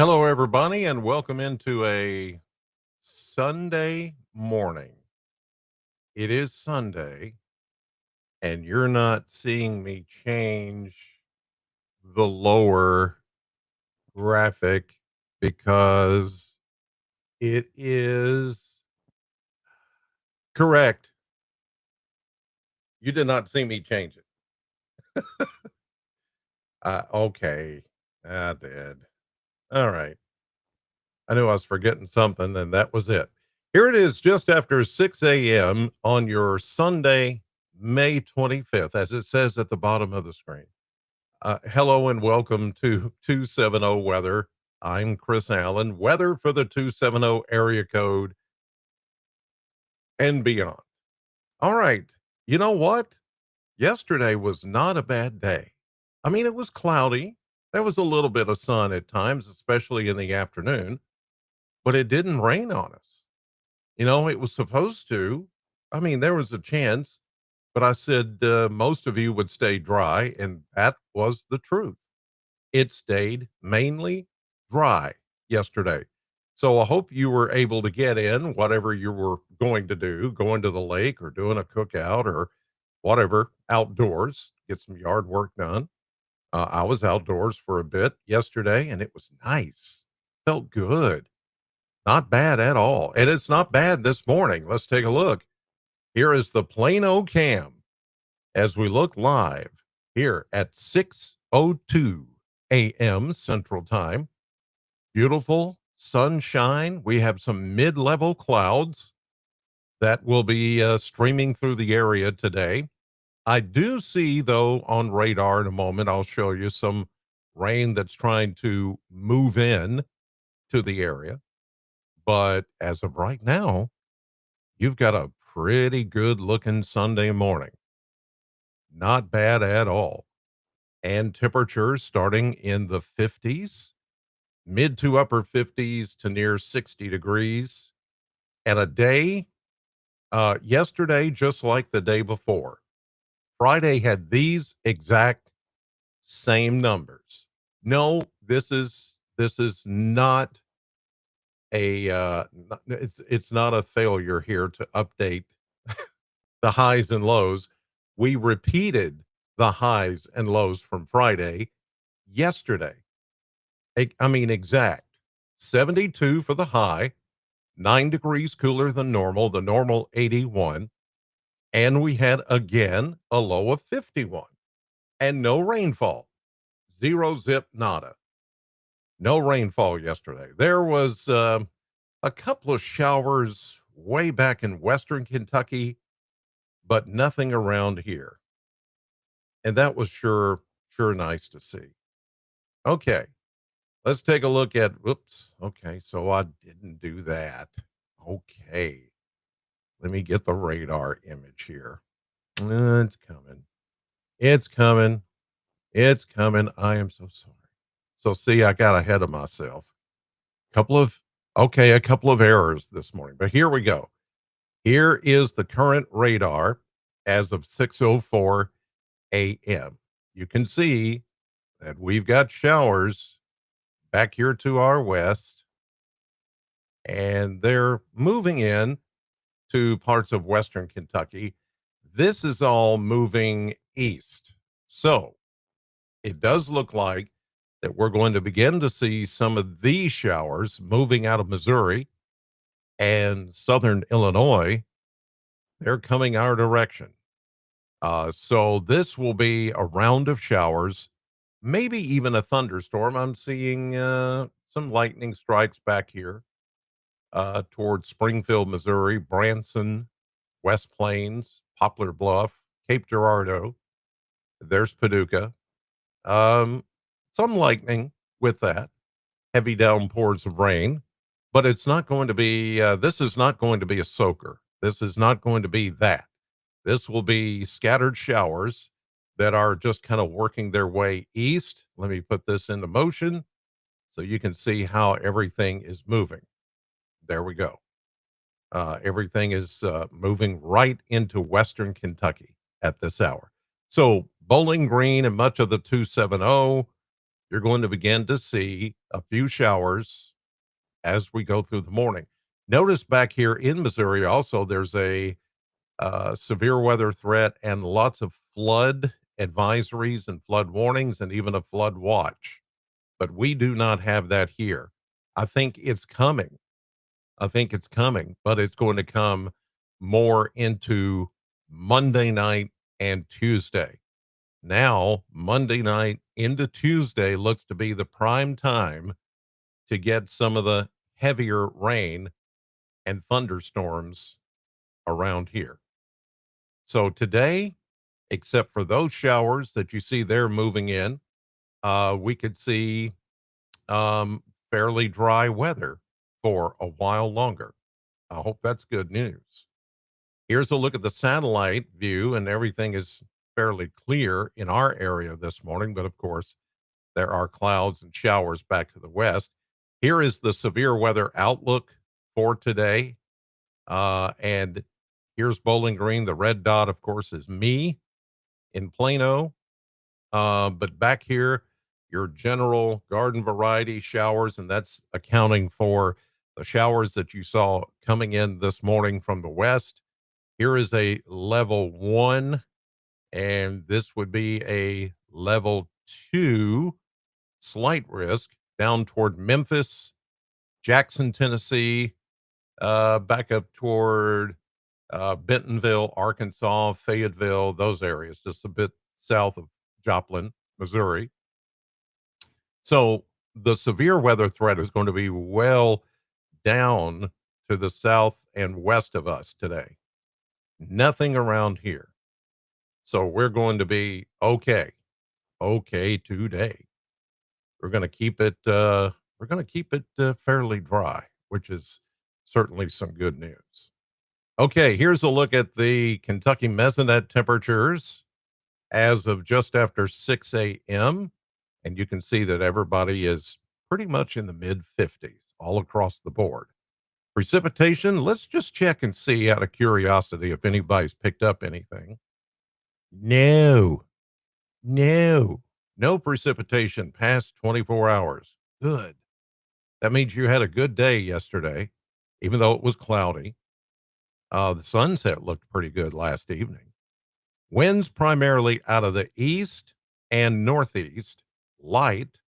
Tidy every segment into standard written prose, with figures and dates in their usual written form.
Hello, everybody, and welcome into a Sunday morning. It is Sunday, and you're not seeing me change the lower graphic because it is correct. You did not see me change it. Okay, I did. All right. I knew I was forgetting something, and that was it. Here it is, just after 6 a.m. on your Sunday, May 25th, as it says at the bottom of the screen. Hello and welcome to 270 Weather. I'm Chris Allen, weather for the 270 area code and beyond. All right. You know what? Yesterday was not a bad day. I mean, it was cloudy. There was a little bit of sun at times, especially in the afternoon, but it didn't rain on us. It was supposed to. I mean, there was a chance, but I said most of you would stay dry, and that was the truth. It stayed mainly dry yesterday. So I hope you were able to get in whatever you were going to do, going to the lake or doing a cookout or whatever outdoors, get some yard work done. I was outdoors for a bit yesterday and it was nice. Felt good. Not bad at all. And it's not bad this morning. Let's take a look. Here is the Plano Cam as we look live here at 6:02 a.m. Central Time. Beautiful sunshine. We have some mid-level clouds that will be streaming through the area today. I do see, though, on radar in a moment, I'll show you some rain that's trying to move in to the area. But as of right now, you've got a pretty good looking Sunday morning. Not bad at all. And temperatures starting in the 50s, mid to upper 50s to near 60 degrees. And a day, yesterday, just like the day before, Friday had these exact same numbers. No, this is not it's not a failure here to update the highs and lows. We repeated the highs and lows from Friday yesterday. I mean, exact 72 for the high, 9 degrees cooler than normal, the normal 81. And we had again a low of 51 and no rainfall, zero zip nada. No rainfall yesterday. There was a couple of showers way back in Western Kentucky, but nothing around here. And that was sure nice to see. Okay. Let's take a look at, whoops. Okay. So I didn't do that. Okay. Let me get the radar image here. It's coming. It's coming. It's coming. I am so sorry. So see, I got ahead of myself. Couple of, okay, a couple of errors this morning, but here we go. Here is the current radar as of 6:04 a.m. You can see that we've got showers back here to our west, and they're moving in to parts of western Kentucky. This is all moving east. So it does look like that we're going to begin to see some of these showers moving out of Missouri and southern Illinois. They're coming our direction. So this will be a round of showers, maybe even a thunderstorm. I'm seeing some lightning strikes back here towards Springfield, Missouri, Branson, West Plains, Poplar Bluff, Cape Girardeau. There's Paducah. Um, some lightning with that, heavy downpours of rain, but it's not going to be, this is not going to be a soaker. This is not going to be that. This will be scattered showers that are just kind of working their way east. Let me put this into motion so you can see how everything is moving. There we go. Everything is moving right into western Kentucky at this hour. So Bowling Green and much of the 270, you're going to begin to see a few showers as we go through the morning. Notice back here in Missouri also, there's a severe weather threat and lots of flood advisories and flood warnings and even a flood watch. But we do not have that here. I think it's coming. I think it's coming, but it's going to come more into Monday night and Tuesday. Now, Monday night into Tuesday looks to be the prime time to get some of the heavier rain and thunderstorms around here. So today, except for those showers that you see there moving in, we could see fairly dry weather for a while longer. I hope that's good news. Here's a look at the satellite view, and everything is fairly clear in our area this morning, but of course, there are clouds and showers back to the west. Here is the severe weather outlook for today. And here's Bowling Green. The red dot, of course, is me in Plano. But back here, your general garden variety showers, and that's accounting for the showers that you saw coming in this morning from the west. Here is a level 1, and this would be a level 2, slight risk down toward Memphis, Jackson, Tennessee, back up toward Bentonville, Arkansas, Fayetteville, those areas, just a bit south of Joplin, Missouri. So the severe weather threat is going to be well down to the south and west of us today. Nothing around here. So we're going to be okay. Okay today. We're going to keep it fairly dry, which is certainly some good news. Okay, here's a look at the Kentucky Mesonet temperatures as of just after 6 a.m. And you can see that everybody is pretty much in the mid 50s all across the board. Precipitation, let's just check and see out of curiosity if anybody's picked up anything. No, no, no precipitation past 24 hours. Good. That means you had a good day yesterday, even though it was cloudy. The sunset looked pretty good last evening. Winds primarily out of the east and northeast, light.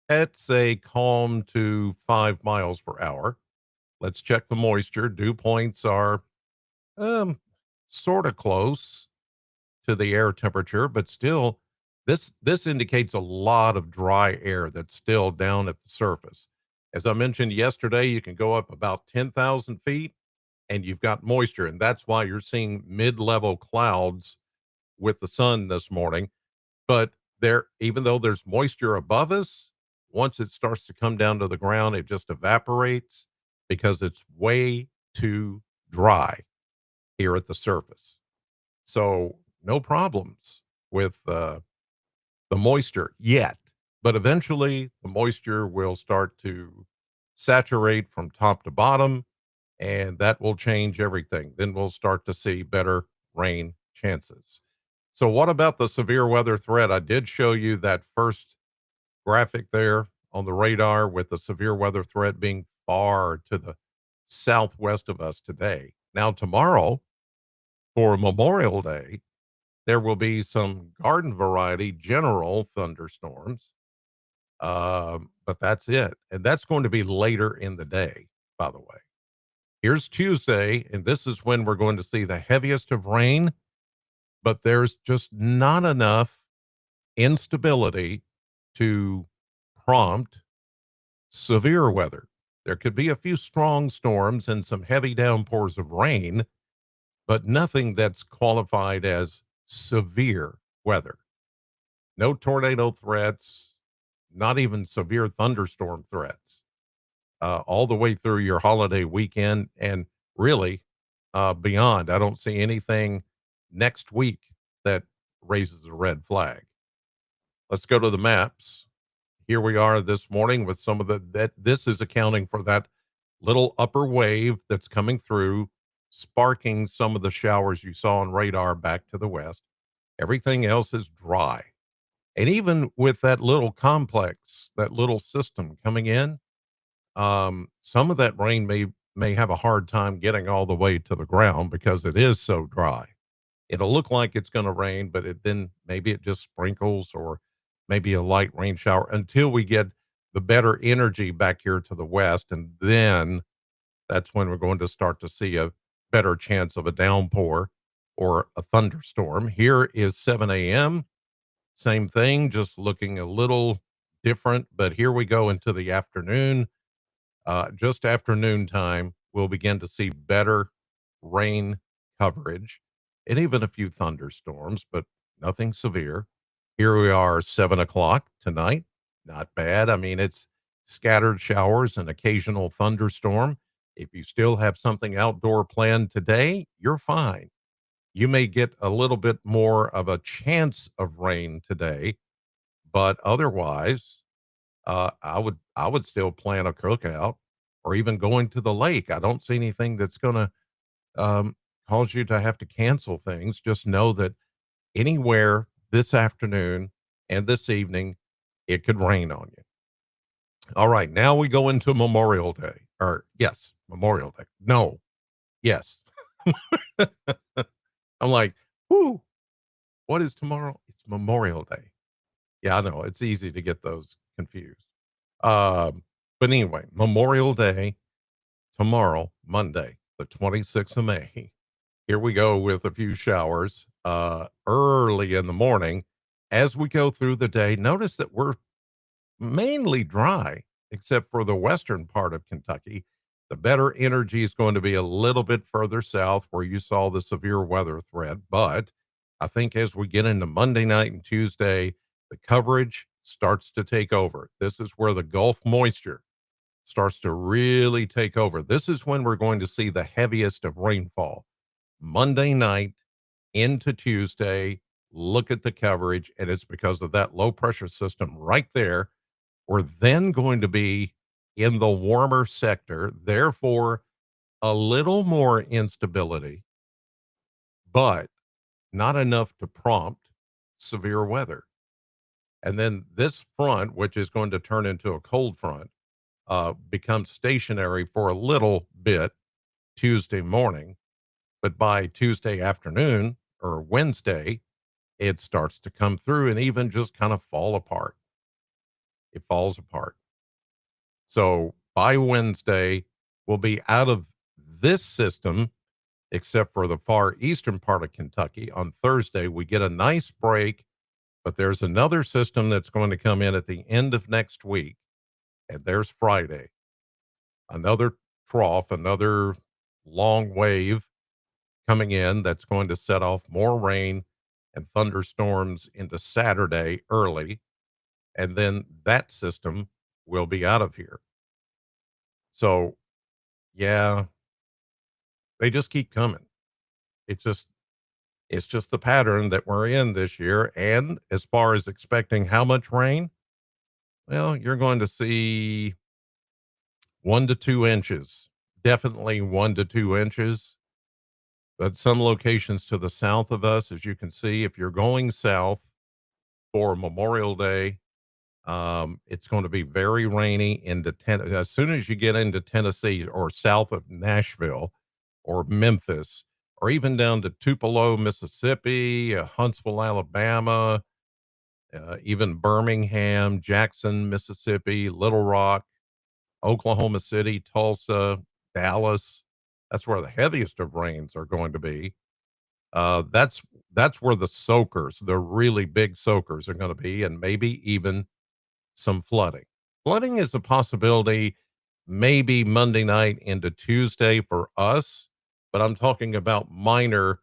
It's a calm to 5 miles per hour. Let's check the moisture. Dew points are sort of close to the air temperature, but still, this indicates a lot of dry air that's still down at the surface. As I mentioned yesterday, you can go up about 10,000 feet and you've got moisture, and that's why you're seeing mid-level clouds with the sun this morning. But there, even though there's moisture above us, once it starts to come down to the ground, it just evaporates because it's way too dry here at the surface. So no problems with the moisture yet, but eventually the moisture will start to saturate from top to bottom, and that will change everything. Then we'll start to see better rain chances. So, what about the severe weather threat? I did show you that first graphic there on the radar with the severe weather threat being far to the southwest of us today. Now, tomorrow, for Memorial Day, there will be some garden variety general thunderstorms, but that's it. And that's going to be later in the day, by the way. Here's Tuesday, and this is when we're going to see the heaviest of rain, but there's just not enough instability to prompt severe weather. There could be a few strong storms and some heavy downpours of rain, but nothing that's qualified as severe weather. No tornado threats, not even severe thunderstorm threats, all the way through your holiday weekend and really beyond. I don't see anything next week that raises a red flag. Let's go to the maps. Here we are this morning with some of that this is accounting for that little upper wave that's coming through, sparking some of the showers you saw on radar back to the west. Everything else is dry. And even with that little complex, that little system coming in, some of that rain may have a hard time getting all the way to the ground because it is so dry. It'll look like it's going to rain, but then maybe it just sprinkles or maybe a light rain shower until we get the better energy back here to the west. And then that's when we're going to start to see a better chance of a downpour or a thunderstorm. Here is 7 a.m. Same thing, just looking a little different. But here we go into the afternoon. Just afternoon time, we'll begin to see better rain coverage and even a few thunderstorms, but nothing severe. Here we are, 7 o'clock tonight. Not bad. I mean, it's scattered showers and occasional thunderstorm. If you still have something outdoor planned today, you're fine. You may get a little bit more of a chance of rain today, but otherwise, I would still plan a cookout or even going to the lake. I don't see anything that's gonna, um, cause you to have to cancel things. Just know that anywhere this afternoon and this evening, it could rain on you. All right, now we go into Memorial Day, or yes, Memorial Day. No, yes. I'm like, "Whoo, what is tomorrow?" It's Memorial Day. Yeah, I know, it's easy to get those confused. Um, but anyway, Memorial Day tomorrow, Monday, the 26th of May. Here we go with a few showers early in the morning. As we go through the day, notice that we're mainly dry, except for the western part of Kentucky. The better energy is going to be a little bit further south where you saw the severe weather threat. But I think as we get into Monday night and Tuesday, the coverage starts to take over. This is where the Gulf moisture starts to really take over. This is when we're going to see the heaviest of rainfall. Monday night into Tuesday, look at the coverage, and it's because of that low pressure system right there. We're then going to be in the warmer sector, therefore, a little more instability, but not enough to prompt severe weather. And then this front, which is going to turn into a cold front, becomes stationary for a little bit Tuesday morning, but by Tuesday afternoon or Wednesday, it starts to come through and even just kind of fall apart. It falls apart. So by Wednesday, we'll be out of this system, except for the far eastern part of Kentucky. On Thursday, we get a nice break, but there's another system that's going to come in at the end of next week. And there's Friday, another trough, another long wave coming in that's going to set off more rain and thunderstorms into Saturday early. And then that system will be out of here. So, yeah, they just keep coming. It's just it's just the pattern that we're in this year. And as far as expecting how much rain, well, you're going to see 1 to 2 inches. Definitely 1 to 2 inches. But some locations to the south of us, as you can see, if you're going south for Memorial Day, it's going to be very rainy into as soon as you get into Tennessee or south of Nashville or Memphis or even down to Tupelo, Mississippi, Huntsville, Alabama, even Birmingham, Jackson, Mississippi, Little Rock, Oklahoma City, Tulsa, Dallas. That's where the heaviest of rains are going to be. That's where the soakers, the really big soakers, are going to be, and maybe even some flooding. Flooding is a possibility maybe Monday night into Tuesday for us, but I'm talking about minor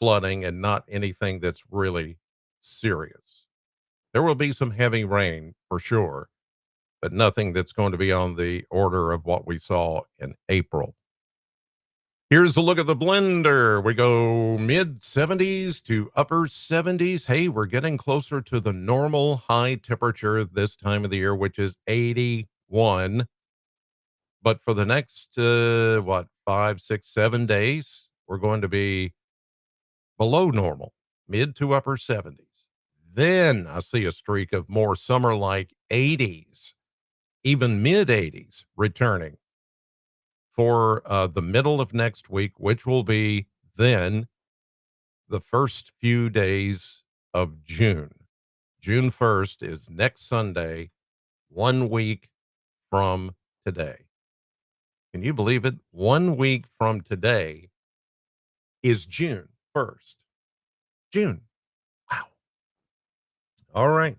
flooding and not anything that's really serious. There will be some heavy rain for sure, but nothing that's going to be on the order of what we saw in April. Here's a look at the blender. We go mid 70s to upper 70s. Hey, we're getting closer to the normal high temperature this time of the year, which is 81. But for the next, what, 5, 6, 7 days, we're going to be below normal, mid to upper 70s. Then I see a streak of more summer like 80s, even mid 80s returning for the middle of next week, which will be then the first few days of June. June 1st is next Sunday, 1 week from today. Can you believe it? 1 week from today is June 1st. June. Wow. All right.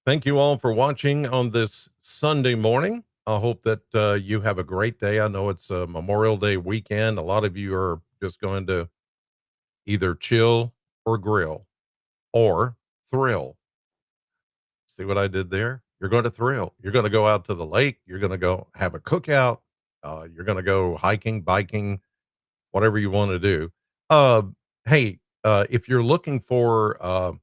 Thank you all for watching on this Sunday morning. I hope that you have a great day. I know it's a Memorial Day weekend. A lot of you are just going to either chill or grill or thrill. See what I did there? You're going to thrill. You're going to go out to the lake. You're going to go have a cookout. You're going to go hiking, biking, whatever you want to do. Uh, hey, if you're looking for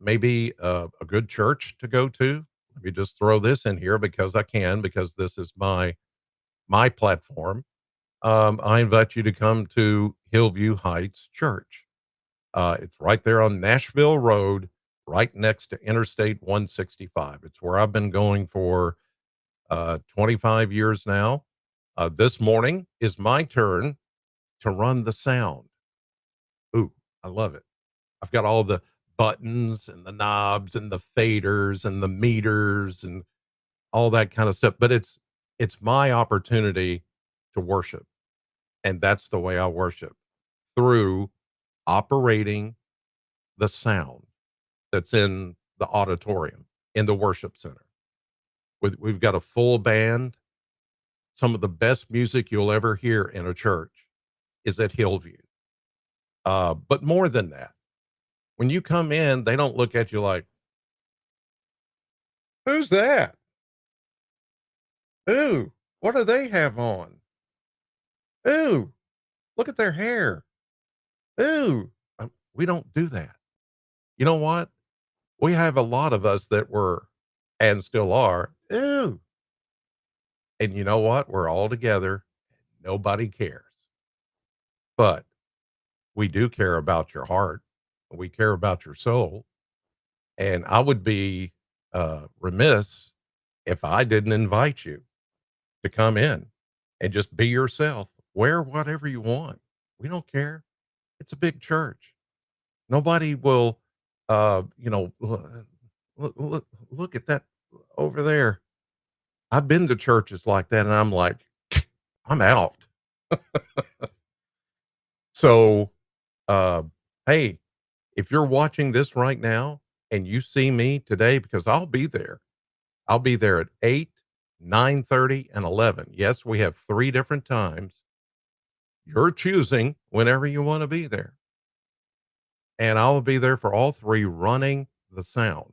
maybe a good church to go to, let me just throw this in here because I can, because this is my platform. I invite you to come to Hillview Heights Church. It's right there on Nashville Road, right next to Interstate 165. It's where I've been going for 25 years now. This morning is my turn to run the sound. Ooh, I love it. I've got all the buttons and the knobs and the faders and the meters and all that kind of stuff, but it's my opportunity to worship. And that's the way I worship, through operating the sound that's in the auditorium, in the worship center. We've got a full band. Some of the best music you'll ever hear in a church is at Hillview. But more than that, when you come in, they don't look at you like, "Who's that? Ooh, what do they have on? Ooh, look at their hair. Ooh." We don't do that. You know what? We have a lot of us that were and still are, "Ooh." And you know what? We're all together. Nobody cares. But we do care about your heart. We care about your soul. And I would be remiss if I didn't invite you to come in and just be yourself. Wear whatever you want. We don't care. It's a big church. Nobody will, look at that over there. I've been to churches like that, and I'm like, I'm out. So, uh, hey, if you're watching this right now and you see me today, because I'll be there at 8, 9:30, and 11. Yes, we have 3 different times. You're choosing whenever you want to be there. And I'll be there for all 3 running the sound.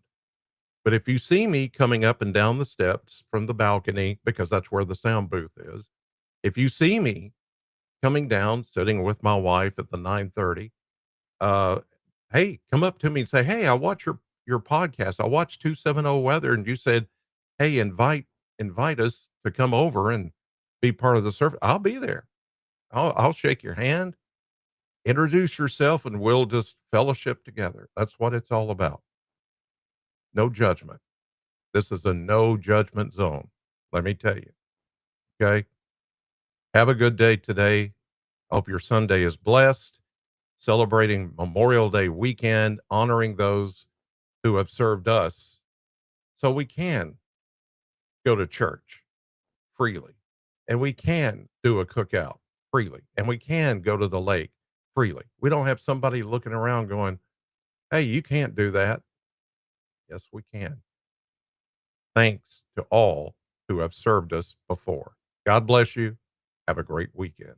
But if you see me coming up and down the steps from the balcony, because that's where the sound booth is, if you see me coming down, sitting with my wife at the 9:30, uh, hey, come up to me and say, "Hey, I watch your podcast. I watched 270 Weather, and you said, hey, invite us to come over and be part of the service." I'll be there. I'll shake your hand, introduce yourself, and we'll just fellowship together. That's what it's all about. No judgment. This is a no judgment zone. Let me tell you. Okay. Have a good day today. Hope your Sunday is blessed, celebrating Memorial Day weekend, honoring those who have served us so we can go to church freely, and we can do a cookout freely, and we can go to the lake freely. We don't have somebody looking around going, "Hey, you can't do that." Yes, we can. Thanks to all who have served us before. God bless you. Have a great weekend.